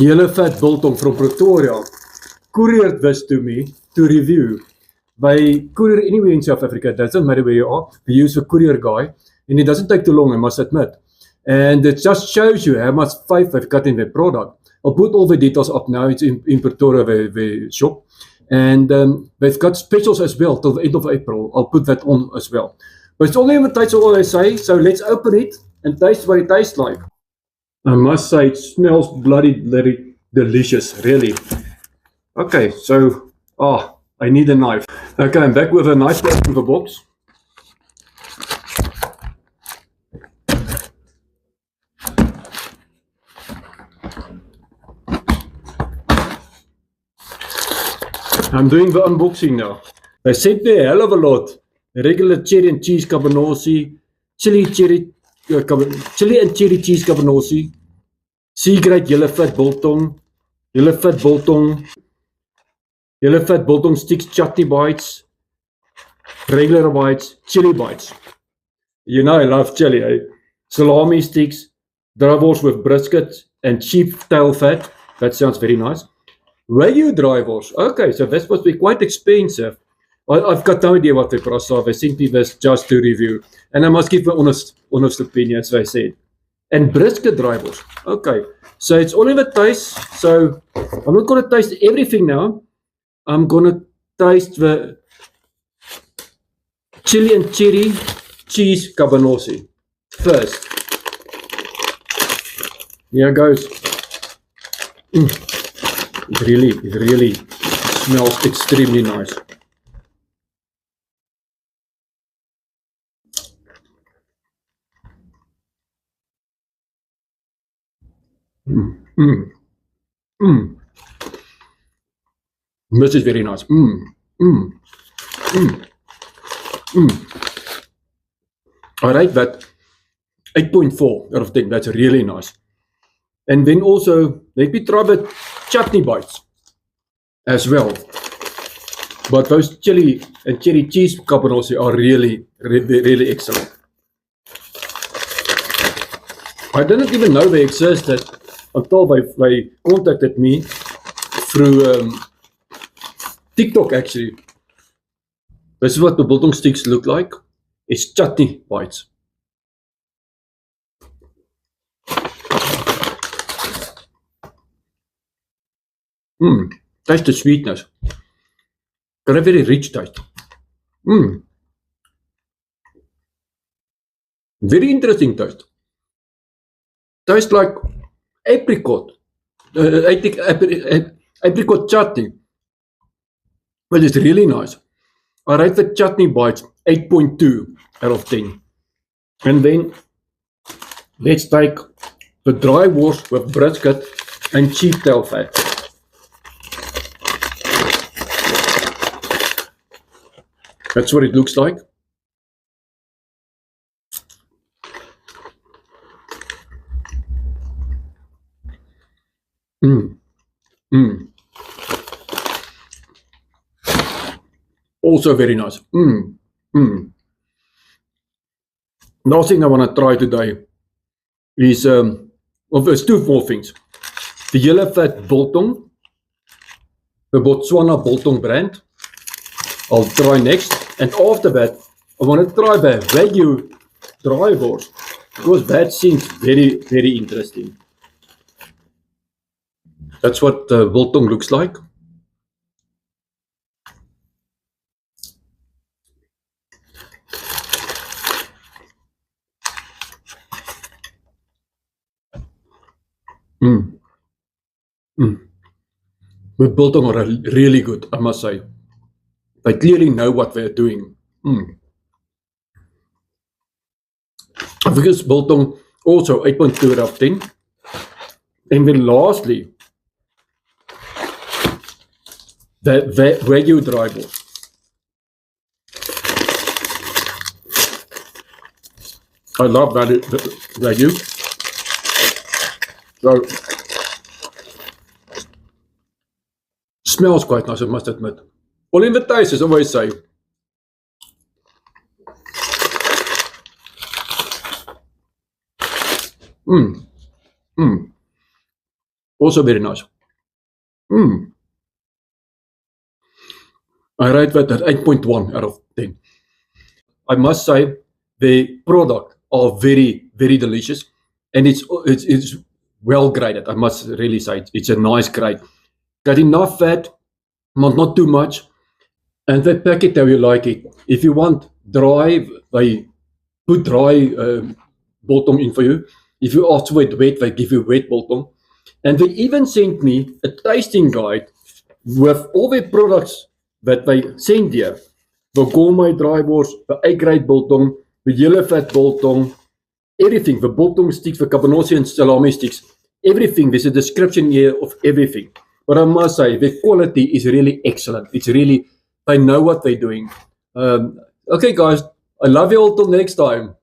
Yellow fat biltong from Pretoria couriered this to me to review. By courier anywhere in South Africa, it doesn't matter where you are, we use a courier guy, and it doesn't take too long, I must admit. And it just shows you how much faith they've got in their product. I'll put all the details up now. It's in Pretoria, the shop. And they've got specials as well till the end of April. I'll put that on as well. But it's only invitation, all I say, so let's open it and taste what it tastes like. I must say, it smells bloody delicious, really. Okay, so, I need a knife. Okay, I'm back with a knife from the box. I'm doing the unboxing now. They sent me a hell of a lot. Regular cherry and cheese cabanossi, chili and cherry cheese cabanossi, C-grade yellow fat biltong, yellow fat biltong sticks, chutney bites, regular bites, chili bites. You know I love chili, eh? Salami sticks, drywors with brisket and sheep tail fat. That sounds very nice. Wagyu drywors. Okay, so this must be quite expensive. I've got no idea what the price are. They sent me this just to review. And I must give my honest opinion, as I said. And brisket drywors. Okay, so it's only the taste. So I'm not going to taste everything now. I'm going to taste the chili and cherry cheese cabanossi first. Here goes. It really smells extremely nice. This is very nice. I rate that 8.4 out of 10. That's really nice. And then also, let me try the chutney bites as well. But those chili and cherry cheese cabanossi are really excellent. I didn't even know they existed until they contacted me through TikTok, actually. This is what the biltong sticks look like. It's chutney bites. Taste the sweetness. Got a very rich taste. Very interesting taste. Tastes like apricot. Apricot chutney. But it's really nice. I rate the chutney bites 8.2 out of 10. And then let's take the drywors with brisket and sheep tail fat. That's what it looks like. Also very nice. Last thing I want to try today is, well, there's two more things. The yellow fat biltong, the Botswana biltong brand. I'll try next, and after that, I want to try the Wagyu drywors, because that seems very interesting. That's what the biltong looks like. The biltong are really good, I must say. They clearly know what they're doing. I think it's biltong also 8.2 out of 10. And then lastly, the Wagyu drywors. I love that Wagyu. So smells quite nice, I must admit. Well, in the taste, as I always say. Also very nice. I rate that at 8.1 out of 10. I must say the product are very, very delicious, and it's well graded. I must really say it's a nice grade. Got enough fat, but not too much, and they pack it how you like it. If you want dry, they put dry biltong in for you. If you ask for it wet, they give you wet biltong. And they even sent me a tasting guide with all the products that they send here. The gourmet drywors, the A-grade biltong, the yellow fat biltong, everything, the biltong sticks, the cabanossi and salami sticks, everything. There's a description here of everything. But I must say, the quality is really excellent. It's really, they know what they're doing. Okay, guys, I love you all till next time.